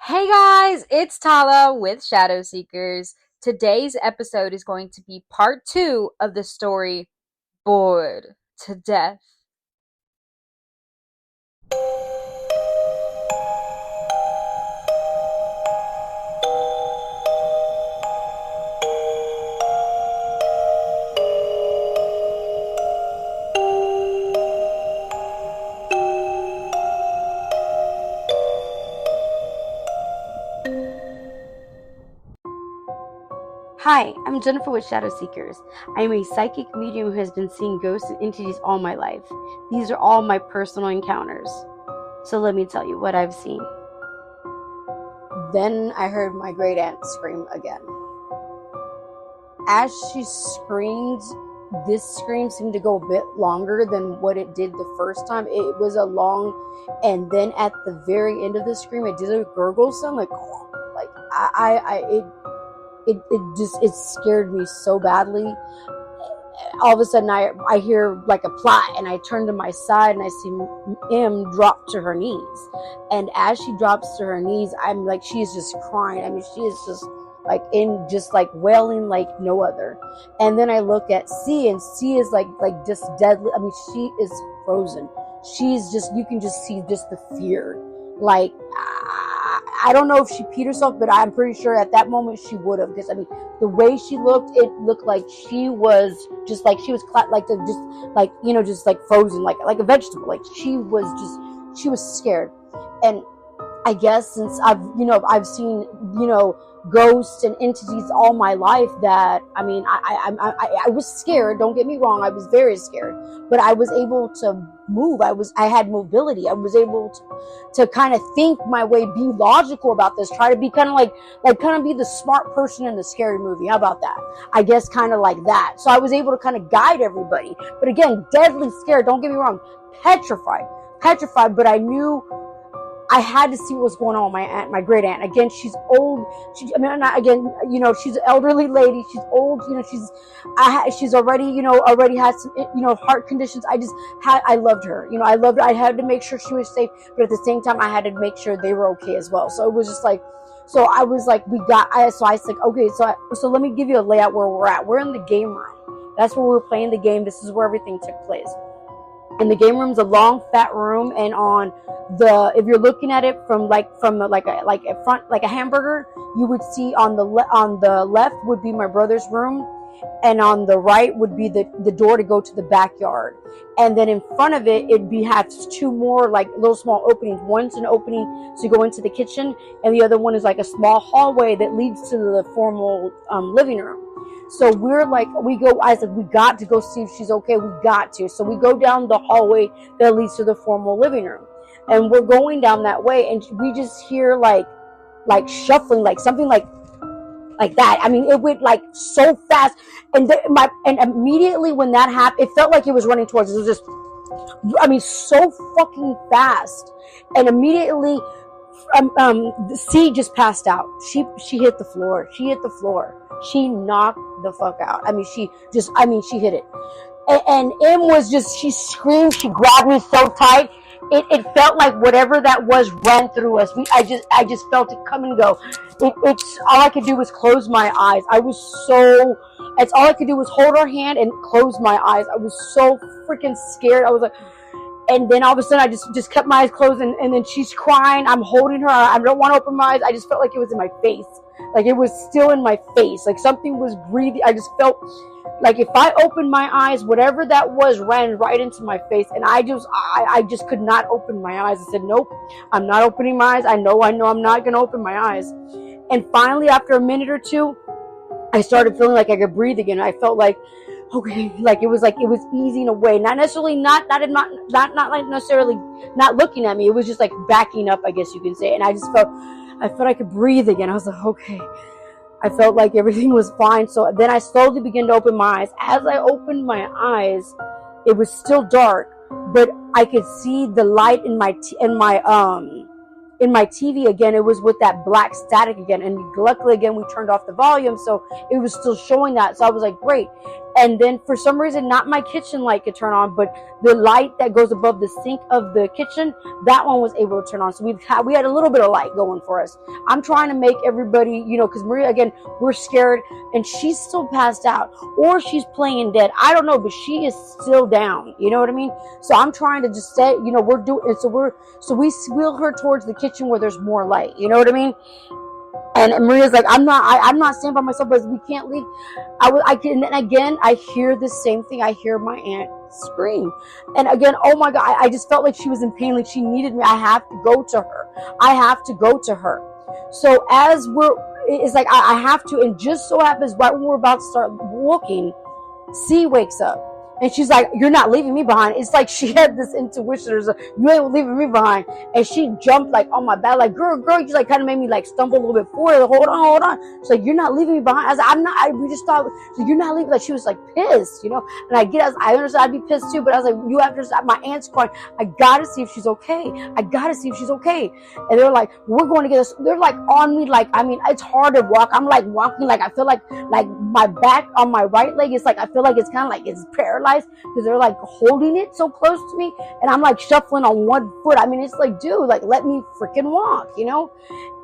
Hey guys, it's Tala with Shadow Seekers. Today's episode is going to be part two of the story Bored to Death. Hi, I'm Jennifer with Shadow Seekers. I am a psychic medium who has been seeing ghosts and entities all my life. These are all my personal encounters. So let me tell you what I've seen. Then I heard my great aunt scream again. As she screamed, this scream seemed to go a bit longer than what it did the first time. It was a long, and then at the very end of the scream, it did a gurgle sound, like it scared me so badly. All of a sudden, I hear like a plot, and I turn to my side and I see M drop to her knees. And as she drops to her knees, I'm like, she is just crying. I mean, she is just like wailing like no other. And then I look at C, and C is like just deadly. I mean, she is frozen. She's just, you can just see just the fear. Like, I don't know if she peed herself, but I'm pretty sure at that moment she would have. Because I mean, the way she looked, it looked like she was just like she was just like frozen, like a vegetable. Like she was scared. And I guess since I've seen ghosts and entities all my life, that I mean I was scared. Don't get me wrong, I was very scared, but I was able to move. I had mobility. I was able to kind of think my way, be logical about this, try to be kind of be the smart person in the scary movie. How about that? I guess kind of like that. So I was able to kind of guide everybody. But again, deadly scared. Don't get me wrong, petrified. But I knew I had to see what was going on with my aunt, my great aunt. Again, she's old. She's an elderly lady. She's old. She's already had some, heart conditions. I loved her. I loved her. I had to make sure she was safe, but at the same time, I had to make sure they were okay as well. So it was just like, so I was like, I said, okay, so let me give you a layout where we're at. We're in the game room. That's where we're playing the game. This is where everything took place. And the game room's a long, fat room, and if you're looking at it from a front, like a hamburger, you would see on the left would be my brother's room, and on the right would be the door to go to the backyard. And then in front of it, has two more like little small openings. One's an opening to go into the kitchen, and the other one is like a small hallway that leads to the formal living room. So I said, we got to go see if she's okay. We got to. So we go down the hallway that leads to the formal living room. And we're going down that way, and we just hear like shuffling, like something like that. I mean, it went like so fast. And immediately when that happened, it felt like it was running towards us. It was just, I mean, so fucking fast. And immediately, C just passed out. She hit the floor. She knocked the fuck out. I mean, she hit it. And M was just, she screamed. She grabbed me so tight. It felt like whatever that was ran through us. I just felt it come and go. It's all I could do was close my eyes. It's all I could do was hold her hand and close my eyes. I was so freaking scared. I was like, and then all of a sudden I just kept my eyes closed, and then she's crying. I'm holding her. I don't want to open my eyes. I just felt like it was in my face. Like it was still in my face. Like something was breathing. I just felt like if I opened my eyes, whatever that was ran right into my face. And I just could not open my eyes. I said, nope, I'm not opening my eyes. I know I'm not going to open my eyes. And finally, after a minute or two, I started feeling like I could breathe again. I felt like, okay, like it was easing away. Not necessarily not like necessarily not looking at me. It was just like backing up, I guess you can say. And I felt I could breathe again. I was like, okay. I felt like everything was fine. So then I slowly began to open my eyes. As I opened my eyes, it was still dark, but I could see the light in my in my TV again, it was with that black static again. And luckily, again, we turned off the volume, so it was still showing that. So I was like, great. And then for some reason, not my kitchen light could turn on, but the light that goes above the sink of the kitchen, that one was able to turn on. So we had a little bit of light going for us. I'm trying to make everybody, because Maria, again, we're scared, and she's still passed out, or she's playing dead. I don't know, but she is still down. You know what I mean? So I'm trying to just say, we're doing it. So we wheel her towards the kitchen where there's more light. You know what I mean? And Maria's like, I'm not staying by myself, but we can't leave. And then again, I hear the same thing. I hear my aunt scream. And again, oh my God, I just felt like she was in pain, like she needed me. I have to go to her. I have to go to her. So it's like, I have to, and just so happens right when we're about to start walking, C wakes up. And she's like, you're not leaving me behind. It's like she had this intuition. You ain't leaving me behind. And she jumped like on my back, like, girl. She like kind of made me like stumble a little bit forward. Hold on. She's like, you're not leaving me behind. I was like, we just thought, so you're not leaving. Like, she was like pissed, And I understand I'd be pissed too, but I was like, you have to stop. My aunt's crying. I gotta see if she's okay. And they're like, we're going to get us. They're like on me. Like, it's hard to walk. I'm like walking. Like, I feel like my back on my right leg is like, I feel like it's kind of like it's paralyzed. Because they're like holding it so close to me, and I'm like shuffling on one foot. It's like, dude, like, let me freaking walk,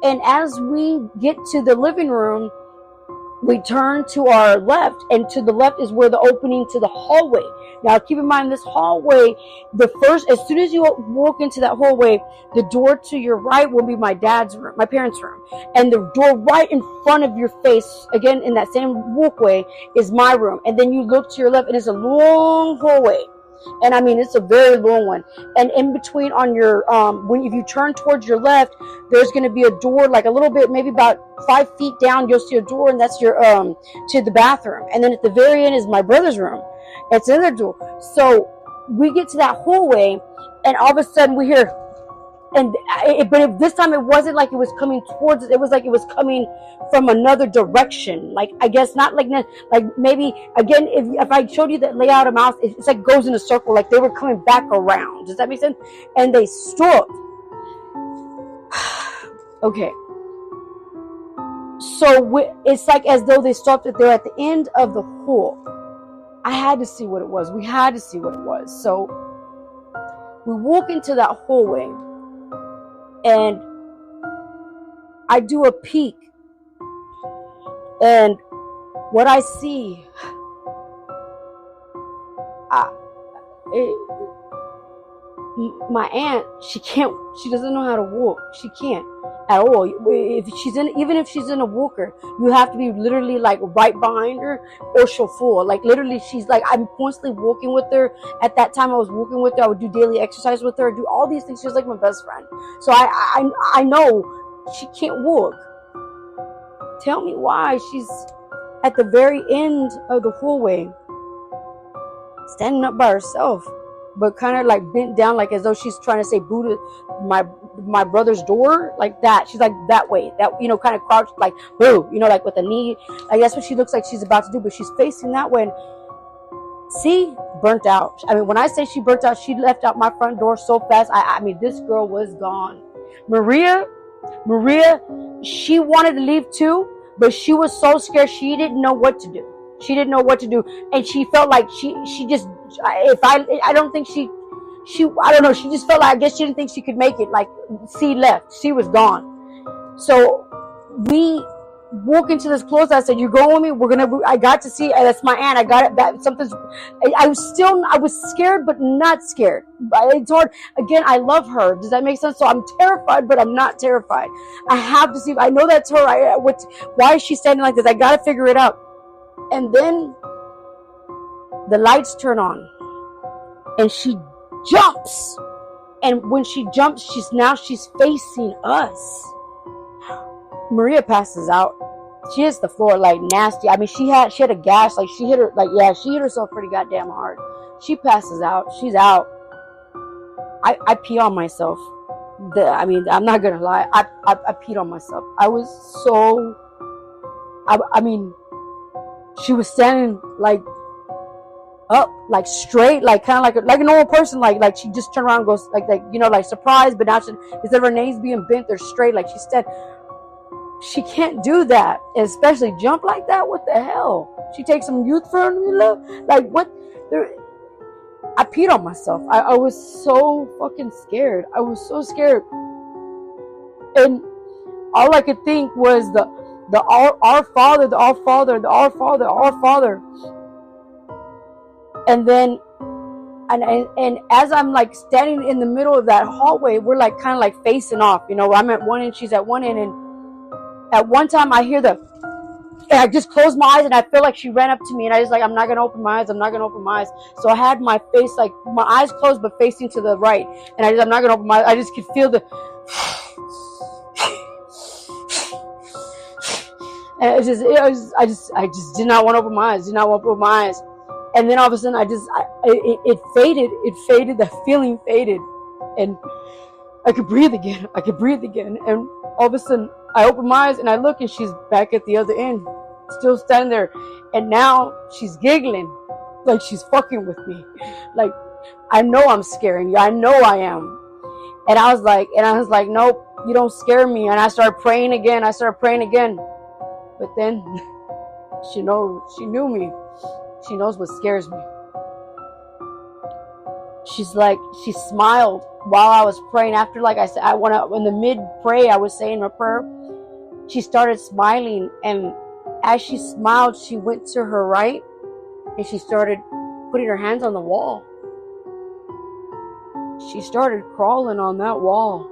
And as we get to the living room, we turn to our left, and to the left is where the opening to the hallway. Now, keep in mind, this hallway, as soon as you walk into that hallway, the door to your right will be my dad's room, my parents' room. And the door right in front of your face, again, in that same walkway, is my room. And then you look to your left, and it's a long hallway. And it's a very long one. And in between on your, if you turn towards your left, there's going to be a door, like a little bit, maybe about 5 feet down, you'll see a door, and that's your, to the bathroom. And then at the very end is my brother's room. It's in their door. So we get to that hallway, and all of a sudden we hear, but this time it wasn't like it was coming towards us. It was like it was coming from another direction. Like, I guess not like maybe, again, if I showed you the layout of mouse, it's like goes in a circle, like they were coming back around. Does that make sense? And they stopped. Okay. So it's like as though they stopped it there at the end of the hall. I had to see what it was. We had to see what it was. So we walk into that hallway, and I do a peek, and what I see, my aunt, she doesn't know how to walk. She can't at all. Even if she's in a walker, you have to be literally like right behind her, or she'll fall. Like, literally, she's like, I'm constantly walking with her. At that time, I was walking with her. I would do daily exercise with her, do all these things. She was like my best friend. So I know she can't walk. Tell me why she's at the very end of the hallway, standing up by herself, but kind of like bent down, like as though she's trying to say boo to my brother's door, like that. She's like that way, that, kind of crouched, like boo, like with a knee. Like, that's what she looks like she's about to do, but she's facing that way. And see, burnt out. When I say she burnt out, she left out my front door so fast. This girl was gone. Maria, she wanted to leave too, but she was so scared. She didn't know what to do. And she felt like she just, I don't think she, I don't know. She just felt like, I guess she didn't think she could make it. Like, C left. C was gone. So we walk into this closet. I said, "You going with me? I got to see. That's my aunt. I got it. I was scared, but not scared. It's hard. Again, I love her. Does that make sense? So I'm terrified, but I'm not terrified. I have to see. I know that's her. Why is she standing like this? I got to figure it out." And then the lights turn on, and she jumps. And when she jumps, she's facing us. Maria passes out. She hits the floor like nasty. She had a gash. Like, she hit herself pretty goddamn hard. She passes out. She's out. I pee on myself. I'm not gonna lie. I peed on myself. I was so. She was standing like up, like straight, like kind of like a normal person, like she just turned around and goes like like surprised, but now instead of her knees being bent, they're straight, like she said. She can't do that, especially jump like that. What the hell? She takes some youth for me, love. Like what? I peed on myself. I was so fucking scared. I was so scared, and all I could think was the our Father, the Our Father, the Our Father, Our Father. And then and as I'm like standing in the middle of that hallway, we're like kind of like facing off. I'm at one end, she's at one end, and at one time I hear and I just closed my eyes, and I feel like she ran up to me, and I just like, I'm not gonna open my eyes. I'm not gonna open my eyes. So I had my face, like my eyes closed but facing to the right, and I'm not gonna open my eyes. I just could feel the and I just did not want to open my eyes. Did not want to open my eyes. And then all of a sudden, it faded. It faded. The feeling faded, and I could breathe again. And all of a sudden, I open my eyes and I look, and she's back at the other end, still standing there. And now she's giggling, like she's fucking with me. Like, I know I'm scaring you. I know I am. And I was like, nope, you don't scare me. And I started praying again. But then she knew me. She knows what scares me. She smiled while I was praying. After, like I said, in the mid-pray, I was saying my prayer. She started smiling, and as she smiled, she went to her right, and she started putting her hands on the wall. She started crawling on that wall.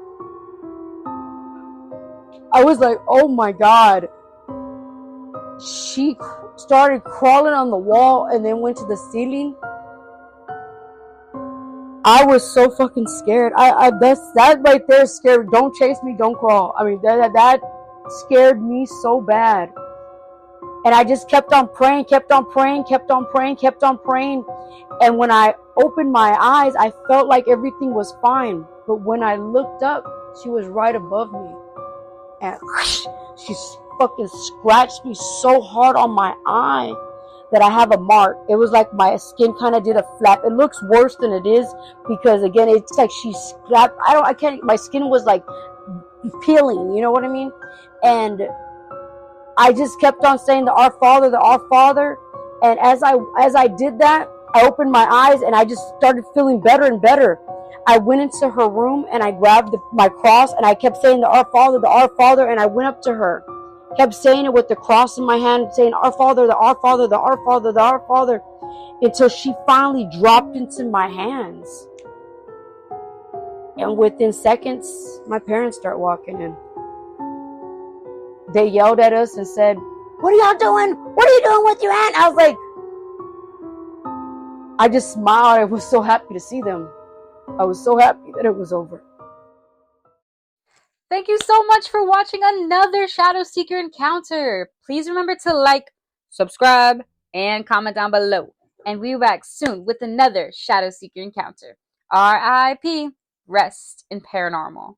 I was like, oh my God. She started crawling on the wall and then went to the ceiling. I was so fucking scared. That right there is scary. Don't chase me, don't crawl. I mean, that scared me so bad. And I just kept on praying. And when I opened my eyes, I felt like everything was fine. But when I looked up, she was right above me. And she fucking scratched me so hard on my eye that I have a mark. It was like my skin kind of did a flap. It looks worse than it is, because again, it's like she scrapped. My skin was like peeling, you know what I mean? And I just kept on saying the Our Father, the Our Father. And as I did that, I opened my eyes and I just started feeling better and better. I went into her room and I grabbed my cross, and I kept saying the Our Father, and I went up to her. Kept saying it with the cross in my hand, saying Our Father, the Our Father, the Our Father, the Our Father, until she finally dropped into my hands. And within seconds, my parents start walking in. They yelled at us and said, "What are y'all doing? What are you doing with your hand?" I was like, I just smiled. I was so happy to see them. I was so happy that it was over. Thank you so much for watching another Shadow Seeker encounter. Please remember to like, subscribe, and comment down below. And we'll be back soon with another Shadow Seeker encounter. R.I.P. Rest in paranormal.